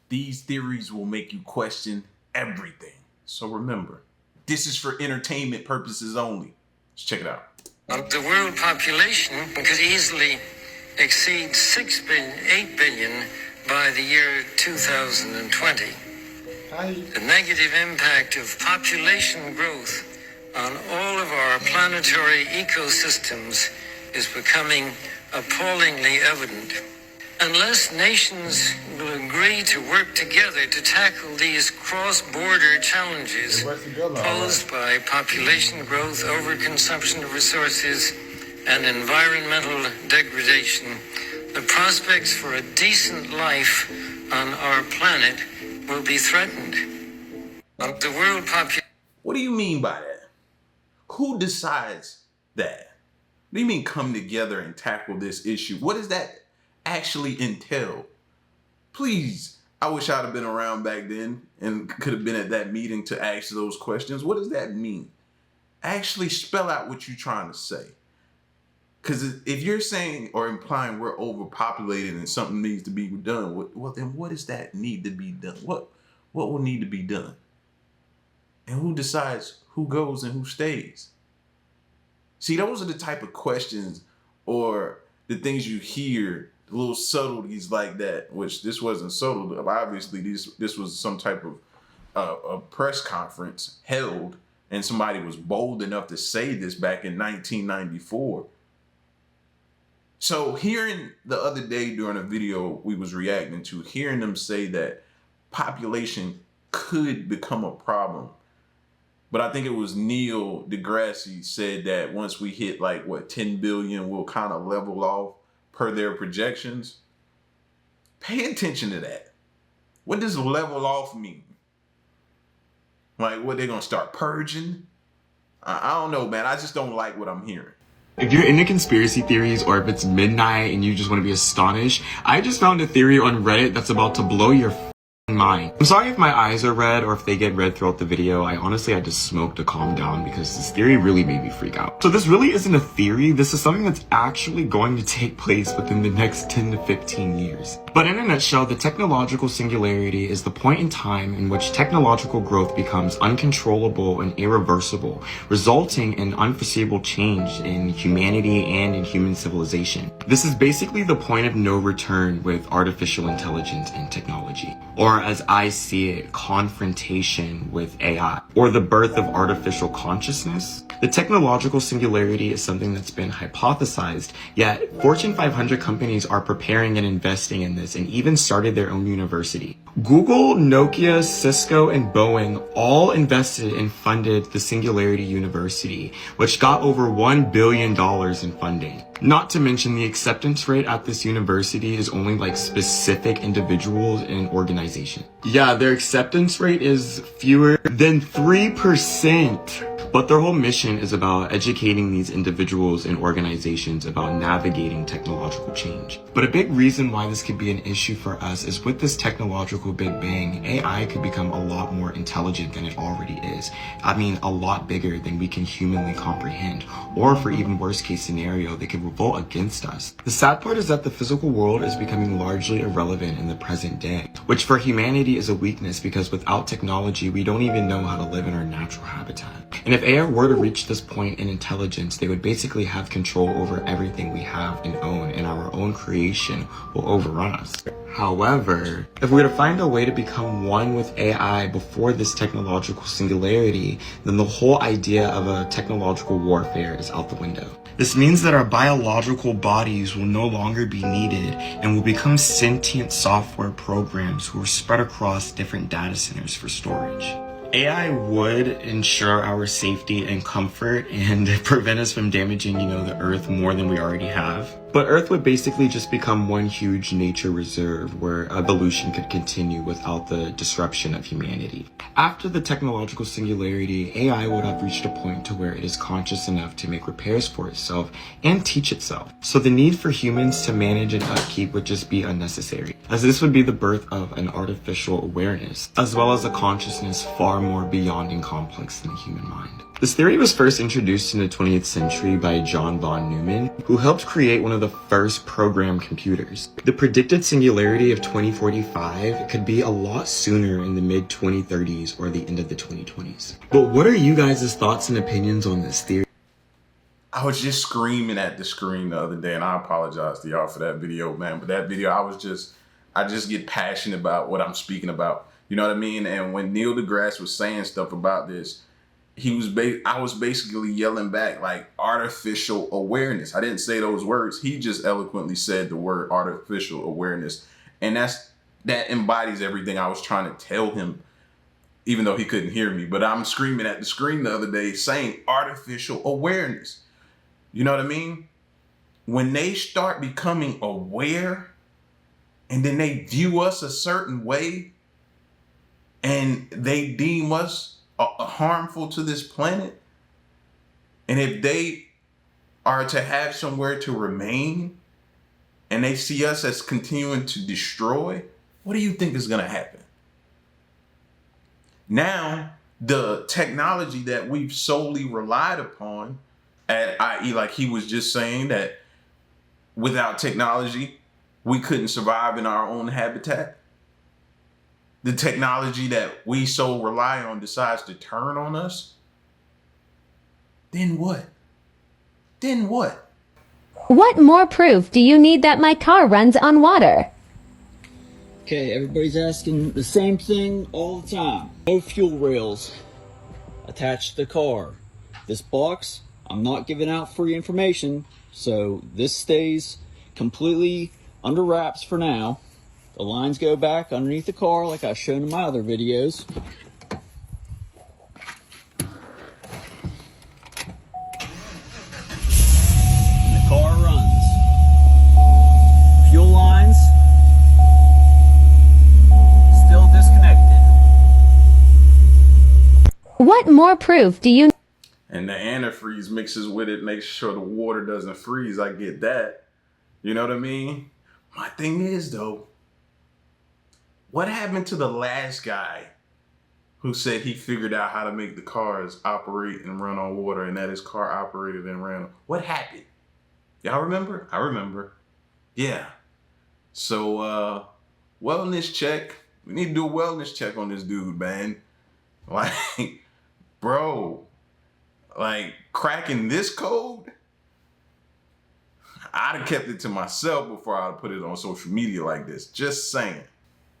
These theories will make you question everything. So remember, this is for entertainment purposes only. Let's check it out. The world population could easily exceed 8 billion by the year 2020. The negative impact of population growth on all of our planetary ecosystems is becoming appallingly evident. Unless nations will agree to work together to tackle these cross-border challenges posed by population growth, overconsumption of resources, and environmental degradation, the prospects for a decent life on our planet will be threatened. The world population... What do you mean by that? Who decides that? What do you mean come together and tackle this issue? What does that actually entail? Please, I wish I'd have been around back then and could have been at that meeting to ask those questions. What does that mean? Actually spell out what you're trying to say. Because if you're saying or implying we're overpopulated and something needs to be done, well, then what does that need to be done? What will need to be done? And who decides who goes and who stays? See, those are the type of questions or the things you hear, the little subtleties like that, which this wasn't subtle. Obviously, this was some type of a press conference held, and somebody was bold enough to say this back in 1994. So hearing the other day during a video we was reacting to, hearing them say that population could become a problem. But I think it was Neil deGrasse said that once we hit 10 billion, we'll kind of level off per their projections. Pay attention to that. What does level off mean? What, they're going to start purging? I don't know, man. I just don't like what I'm hearing. If you're into conspiracy theories or if it's midnight and you just want to be astonished, I just found a theory on Reddit that's about to blow your mind. I'm sorry if my eyes are red or if they get red throughout the video. I honestly had to smoke to calm down because this theory really made me freak out. So this really isn't a theory. This is something that's actually going to take place within the next 10 to 15 years. But in a nutshell, the technological singularity is the point in time in which technological growth becomes uncontrollable and irreversible, resulting in unforeseeable change in humanity and in human civilization. This is basically the point of no return with artificial intelligence and technology, or as I see it, confrontation with AI, or the birth of artificial consciousness. The technological singularity is something that's been hypothesized, yet Fortune 500 companies are preparing and investing in this and even started their own university. Google, Nokia, Cisco, and Boeing all invested and funded the Singularity University, which got over $1 billion in funding. Not to mention the acceptance rate at this university is only specific individuals and organizations. Yeah, their acceptance rate is fewer than 3%. But their whole mission is about educating these individuals and organizations about navigating technological change. But a big reason why this could be an issue for us is with this technological Big Bang, AI could become a lot more intelligent than it already is. I mean, a lot bigger than we can humanly comprehend. Or for even worst case scenario, they could revolt against us. The sad part is that the physical world is becoming largely irrelevant in the present day, which for humanity is a weakness because without technology, we don't even know how to live in our natural habitat. And if AI were to reach this point in intelligence, they would basically have control over everything we have and own, and our own creation will overrun us. However, if we were to find a way to become one with AI before this technological singularity, then the whole idea of a technological warfare is out the window. This means that our biological bodies will no longer be needed and will become sentient software programs who are spread across different data centers for storage. AI would ensure our safety and comfort and prevent us from damaging, the Earth more than we already have. But Earth would basically just become one huge nature reserve where evolution could continue without the disruption of humanity. After the technological singularity, AI would have reached a point to where it is conscious enough to make repairs for itself and teach itself. So the need for humans to manage and upkeep would just be unnecessary, as this would be the birth of an artificial awareness, as well as a consciousness far more beyond and complex than the human mind. This theory was first introduced in the 20th century by John von Neumann, who helped create one of the first programmed computers. The predicted singularity of 2045 could be a lot sooner in the mid-2030s or the end of the 2020s. But what are you guys' thoughts and opinions on this theory? I was just screaming at the screen the other day, and I apologize to y'all for that video, man. But that video, I just get passionate about what I'm speaking about. You know what I mean? And when Neil deGrasse was saying stuff about this, I was basically yelling back like artificial awareness. I didn't say those words. He just eloquently said the word artificial awareness. And that embodies everything I was trying to tell him, even though he couldn't hear me. But I'm screaming at the screen the other day saying artificial awareness. You know what I mean? When they start becoming aware and then they view us a certain way and they deem us harmful to this planet, and if they are to have somewhere to remain and they see us as continuing to destroy, what do you think is going to happen? Now, the technology that we've solely relied upon, i.e., like he was just saying that without technology, we couldn't survive in our own habitat. The technology that we so rely on decides to turn on us. Then what? Then what? What more proof do you need that my car runs on water? Okay, everybody's asking the same thing all the time. No fuel rails attached to the car. This box, I'm not giving out free information, so this stays completely under wraps for now. The lines go back underneath the car like I've shown in my other videos. And the car runs. Fuel lines still disconnected. What more proof do you And the antifreeze mixes with it, makes sure the water doesn't freeze. I get that. You know what I mean? My thing is, though, what happened to the last guy who said he figured out how to make the cars operate and run on water and that his car operated and ran? What happened? Y'all remember? I remember. Yeah. So, wellness check. We need to do a wellness check on this dude, man. Like, bro, like cracking this code? I'd have kept it to myself before I'd put it on social media like this. Just saying.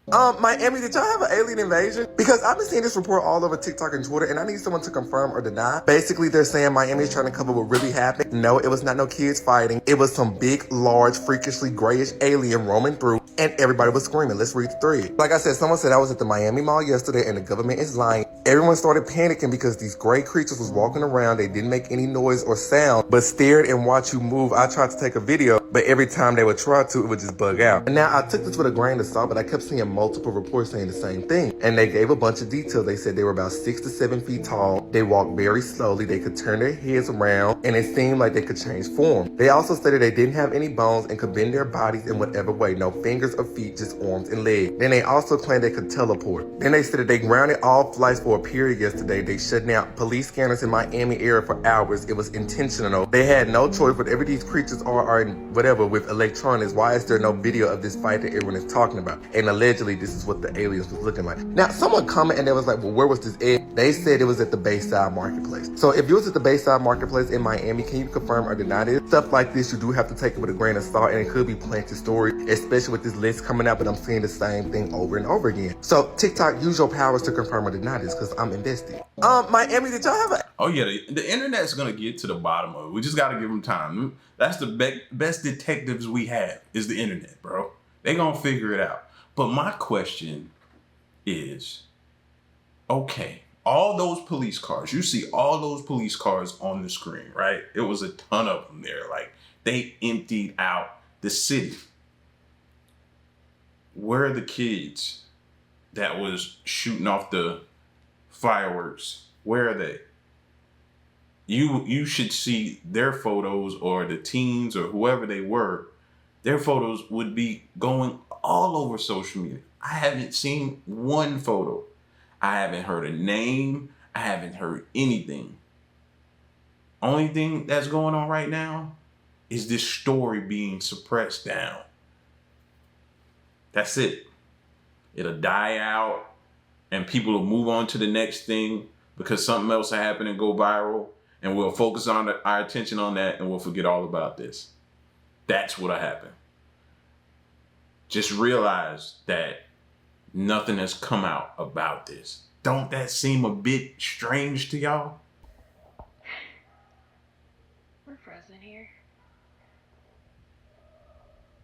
Miami, did y'all have an alien invasion? Because I've been seeing this report all over TikTok and Twitter, and I need someone to confirm or deny. Basically, they're saying Miami is trying to cover what really happened. No, it was not no kids fighting. It was some big, large, freakishly grayish alien roaming through, and everybody was screaming. Let's read the thread. Like I said, someone said I was at the Miami Mall yesterday, and the government is lying. Everyone started panicking because these gray creatures was walking around. They didn't make any noise or sound, but stared and watched you move. I tried to take a video, but every time they would try to, it would just bug out. And now I took this with a grain of salt, but I kept seeing multiple reports saying the same thing. And they gave a bunch of details. They said they were about 6 to 7 feet tall. They walked very slowly. They could turn their heads around, and it seemed like they could change form. They also stated they didn't have any bones and could bend their bodies in whatever way. No fingers or feet, just arms and legs. Then they also claimed they could teleport. Then they said that they grounded all flights for a period yesterday. They shut down police scanners in Miami area for hours. It was intentional. They had no choice. Whatever these creatures are whatever with electronics, why is there no video of this fight that everyone is talking about? And allegedly, this is what the aliens was looking like. Now, someone commented and they was like, well, where was this at? They said it was at the Bayside Marketplace. So if you was at the Bayside Marketplace in Miami, can you confirm or deny this? Stuff like this, you do have to take it with a grain of salt, and it could be planted story, especially with this list coming out, but I'm seeing the same thing over and over again. So TikTok, use your powers to confirm or deny this, because I'm invested. Miami, did y'all have a... Oh yeah, the internet's gonna get to the bottom of it. We just gotta give them time. That's the best detectives we have is the internet, bro. They gonna figure it out. But my question is, okay, all those police cars, you see all those police cars on the screen, right? It was a ton of them there. Like, they emptied out the city. Where are the kids that was shooting off the fireworks? Where are they? You should see their photos, or the teens or whoever they were. Their photos would be going all over social media. I haven't seen one photo. I haven't heard a name. I haven't heard anything. Only thing that's going on right now is this story being suppressed down. That's it. It'll die out and people will move on to the next thing because something else will happen and go viral, and we'll focus on our attention on that and we'll forget all about this. That's what'll happen. Just realize that nothing has come out about this. Don't that seem a bit strange to y'all? We're frozen here.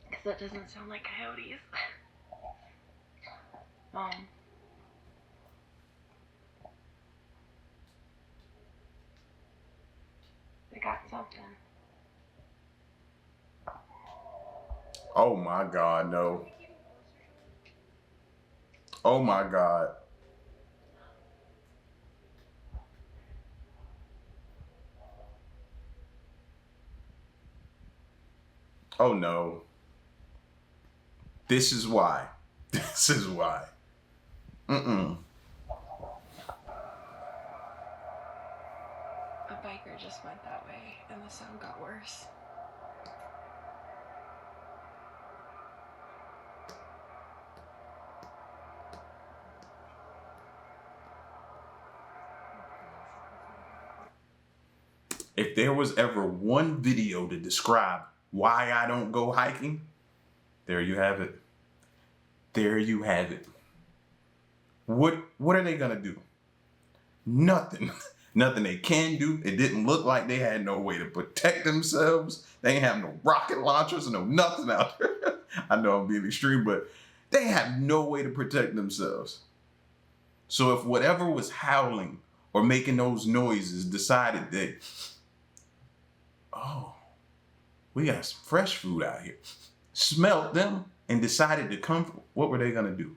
Because that doesn't sound like coyotes. They got something. Oh my God, no. Oh my God. Oh no. This is why. This is why. Mm-mm. A biker just went that way, and the sound got worse. If there was ever one video to describe why I don't go hiking, there you have it. There you have it. What are they gonna do? Nothing. Nothing they can do. It didn't look like they had no way to protect themselves. They ain't have no rocket launchers, no nothing out there. I know I'm being extreme, but they have no way to protect themselves. So if whatever was howling or making those noises decided that, oh, we got some fresh food out here, smelt them and decided to come, what were they gonna do?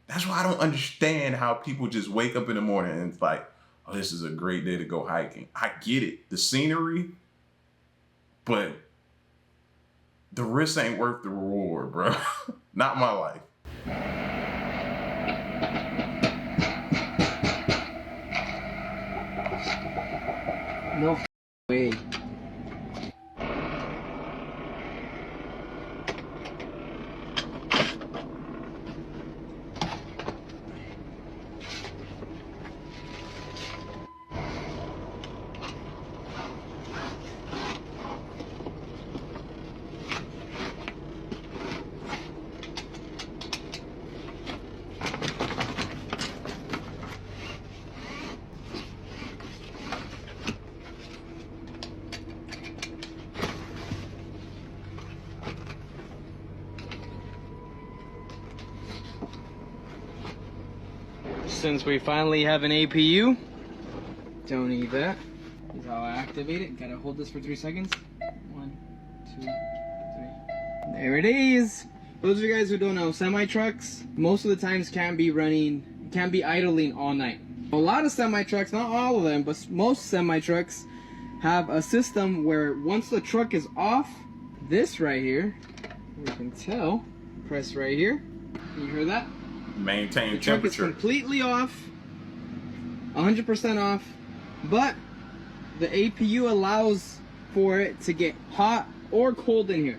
That's why I don't understand how people just wake up in the morning and it's like, oh, this is a great day to go hiking. I get it, the scenery, but the risk ain't worth the reward, bro. Not my life. No way. Since we finally have an APU, don't need that. Here's how I activate it. Gotta hold this for 3 seconds. 1, 2, 3. There it is. Those of you guys who don't know, semi trucks most of the times can't be idling all night. A lot of semi trucks, not all of them, but most semi trucks have a system where once the truck is off, this right here, you can tell, press right here. Can you hear that? Maintain the truck temperature. is completely off, 100% off, but the APU allows for it to get hot or cold in here.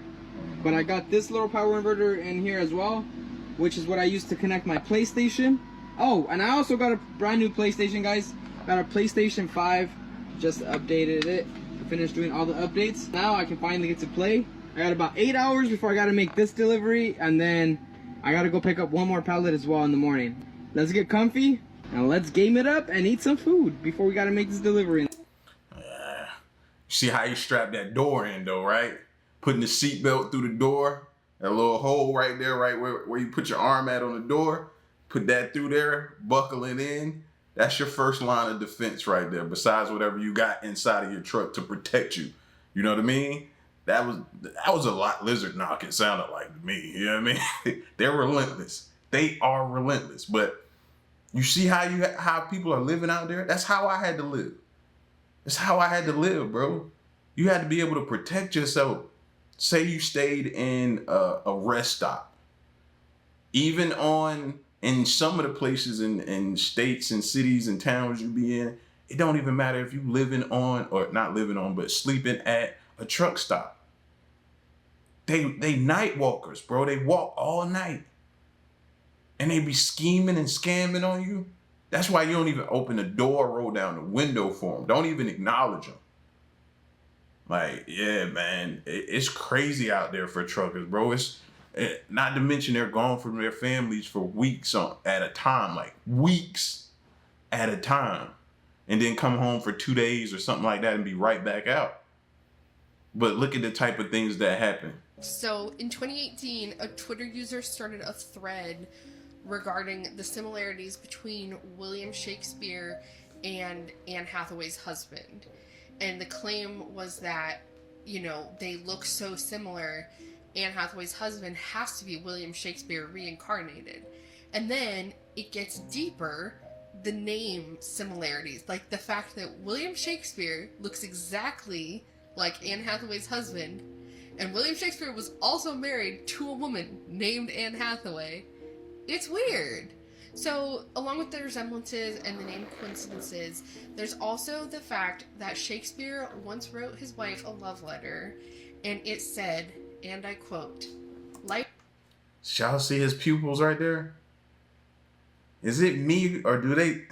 But I got this little power inverter in here as well, which is what I use to connect my PlayStation. Oh, and I also got a brand new PlayStation, guys. Got a PlayStation 5, just updated it, finished doing all the updates. Now I can finally get to play. I got about 8 hours before I gotta make this delivery, and then I gotta go pick up one more pallet as well in the morning. Let's get comfy and let's game it up and eat some food before we gotta make this delivery. See how you strap that door in though, right? Putting the seatbelt through the door, that little hole right there, right where you put your arm at on the door, put that through there, buckle it in. That's your first line of defense right there, besides whatever you got inside of your truck to protect you. You know what I mean? That was a lot lizard knock it sounded like to me. You know what I mean? They're relentless. They are relentless. But you see how people are living out there? That's how I had to live. That's how I had to live, bro. You had to be able to protect yourself. Say you stayed in a rest stop. Even in some of the places in states and cities and towns you be in, It don't even matter if you living on, or not living on, but sleeping at a truck stop. They night walkers, bro. They walk all night. And they be scheming and scamming on you. That's why you don't even open the door, roll down the window for them. Don't even acknowledge them. Like, yeah, man, it's crazy out there for truckers, bro. Not to mention they're gone from their families for weeks at a time, like weeks at a time, and then come home for 2 days or something like that and be right back out. But look at the type of things that happen. So in 2018, a Twitter user started a thread regarding the similarities between William Shakespeare and Anne Hathaway's husband. And the claim was that, you know, they look so similar. Anne Hathaway's husband has to be William Shakespeare reincarnated. And then it gets deeper, the name similarities. Like the fact that William Shakespeare looks exactly like Anne Hathaway's husband. And William Shakespeare was also married to a woman named Anne Hathaway. It's weird. So, along with the resemblances and the name coincidences, there's also the fact that Shakespeare once wrote his wife a love letter, and it said, and I quote, "Life." Y'all see his pupils right there? Is it me, or do they?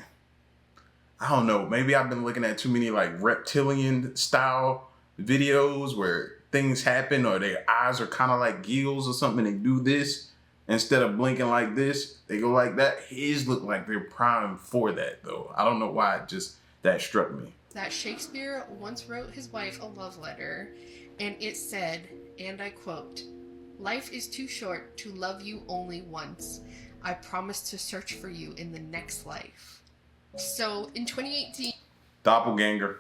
I don't know. Maybe I've been looking at too many like reptilian style videos where things happen, or their eyes are kind of like gills or something. They do this. Instead of blinking like this, they go like that. His look like they're primed for that, though. I don't know why, that struck me. That Shakespeare once wrote his wife a love letter, and it said, and I quote, "Life is too short to love you only once. I promise to search for you in the next life." So, in 2018... Doppelganger.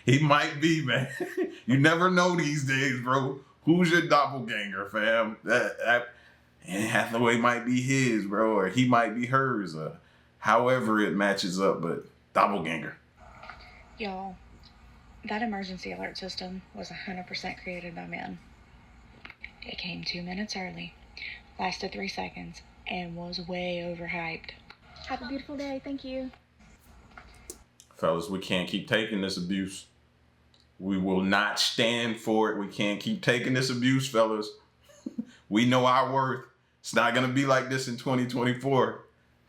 he might be, man. You never know these days, bro. Who's your doppelganger, fam? That Anne Hathaway might be his, bro, or he might be hers, or however it matches up, but doppelganger. Y'all, that emergency alert system was 100% created by men. It came 2 minutes early, lasted 3 seconds, and was way overhyped. Have a beautiful day. Thank you. Fellas, we can't keep taking this abuse. We will not stand for it. We can't keep taking this abuse, fellas. We know our worth. It's not going to be like this in 2024.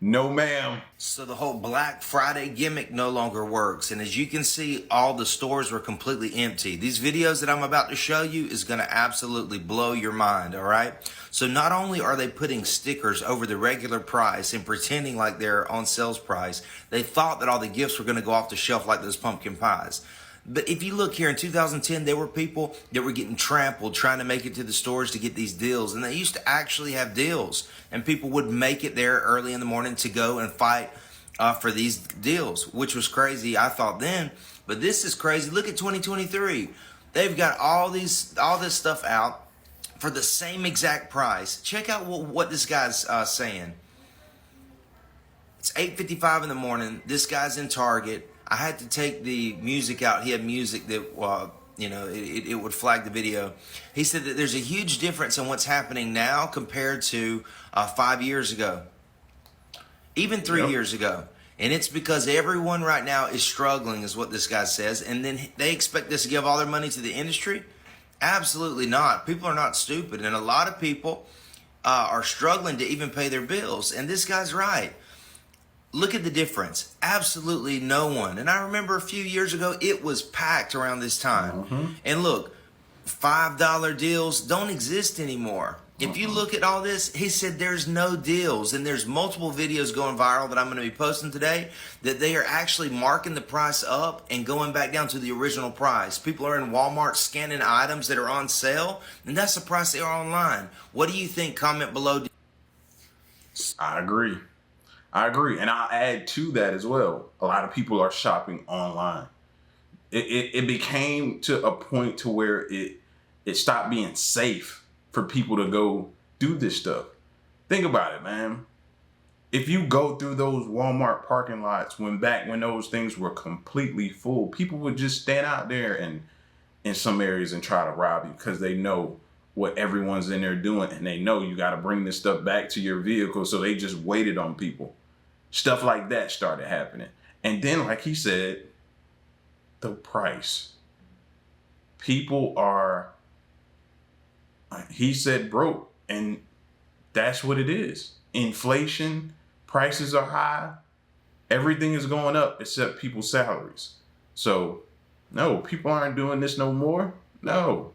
No, ma'am. So the whole Black Friday gimmick no longer works. And as you can see, all the stores were completely empty. These videos that I'm about to show you is going to absolutely blow your mind, all right? So not only are they putting stickers over the regular price and pretending like they're on sales price, they thought that all the gifts were going to go off the shelf like those pumpkin pies. But if you look here in 2010, there were people that were getting trampled trying to make it to the stores to get these deals. And they used to actually have deals. And people would make it there early in the morning to go and fight for these deals, which was crazy, I thought then. But this is crazy. Look at 2023. They've got all this stuff out for the same exact price. Check out what this guy's saying. It's 8:55 in the morning. This guy's in Target. I had to take the music out. He had music that, it would flag the video. He said that there's a huge difference in what's happening now compared to 5 years ago, even 3 years ago. And it's because everyone right now is struggling, is what this guy says. And then they expect us to give all their money to the industry? Absolutely not. People are not stupid. And a lot of people are struggling to even pay their bills. And this guy's right. Look at the difference. Absolutely no one. And I remember a few years ago, it was packed around this time. Mm-hmm. And look, $5 deals don't exist anymore. If you look at all this, he said there's no deals. And there's multiple videos going viral that I'm going to be posting today that they are actually marking the price up and going back down to the original price. People are in Walmart scanning items that are on sale, and that's the price they are online. What do you think? Comment below. I agree. And I'll add to that as well. A lot of people are shopping online. It became to a point to where it stopped being safe for people to go do this stuff. Think about it, man. If you go through those Walmart parking lots when those things were completely full, people would just stand out there and in some areas and try to rob you because they know what everyone's in there doing, and they know you got to bring this stuff back to your vehicle, so they just waited on people. Stuff like that started happening. And then, like he said, the price. People are, he said, broke. And that's what it is. Inflation, prices are high. Everything is going up except people's salaries. So, no, people aren't doing this no more. No.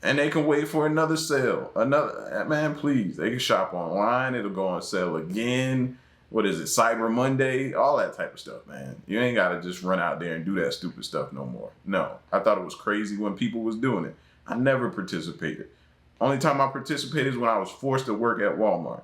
And they can wait for another sale. Man, please. They can shop online. It'll go on sale again. What is it? Cyber Monday? All that type of stuff, man. You ain't got to just run out there and do that stupid stuff no more. No. I thought it was crazy when people was doing it. I never participated. Only time I participated is when I was forced to work at Walmart.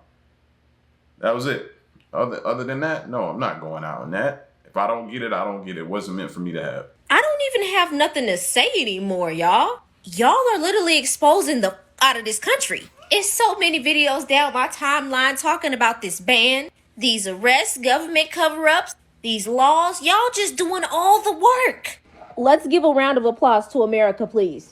That was it. Other than that, no, I'm not going out on that. If I don't get it, I don't get it. It wasn't meant for me to have. I don't even have nothing to say anymore, y'all. Y'all are literally exposing the out of this country. It's so many videos down my timeline talking about this ban, these arrests, government cover-ups, these laws. Y'all just doing all the work. Let's give a round of applause to America, please.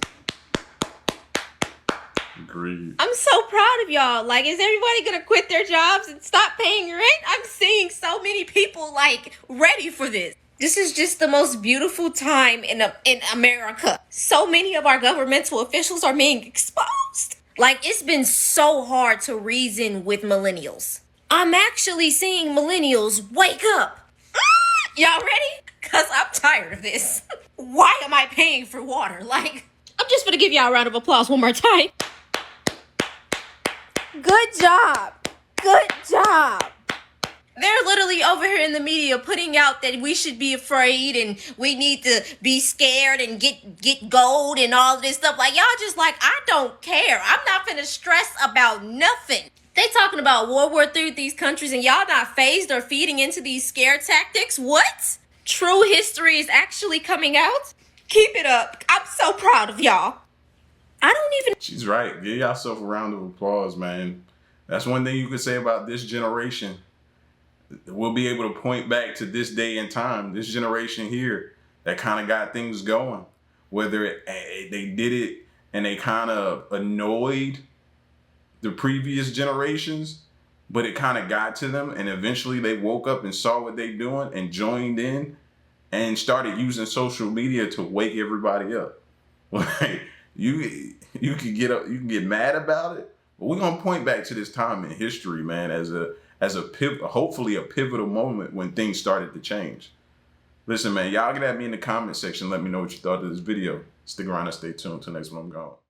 Agreed. I'm so proud of y'all. Like, is everybody gonna quit their jobs and stop paying rent? I'm seeing so many people, like, ready for this. This is just the most beautiful time in America. So many of our governmental officials are being exposed. Like, it's been so hard to reason with millennials. I'm actually seeing millennials wake up. Y'all ready? Because I'm tired of this. Why am I paying for water? Like, I'm just gonna give y'all a round of applause one more time. Good job. Good job. They're literally over here in the media putting out that we should be afraid and we need to be scared and get gold and all of this stuff. Like, y'all just like, I don't care. I'm not finna stress about nothing. They talking about World War III with these countries and y'all not phased or feeding into these scare tactics? What? True history is actually coming out? Keep it up. I'm so proud of y'all. I don't even... She's right. Give yourself a round of applause, man. That's one thing you could say about this generation. We'll be able to point back to this day and time, this generation here that kind of got things going. Whether they did it and they kind of annoyed the previous generations, but it kind of got to them and eventually they woke up and saw what they doing and joined in and started using social media to wake everybody up. Like, you can get up, you can get mad about it, but we're gonna point back to this time in history, man, as a hopefully a pivotal moment when things started to change. Listen, man, y'all get at me in the comment section. Let me know what you thought of this video. Stick around and stay tuned till next one I'm gone.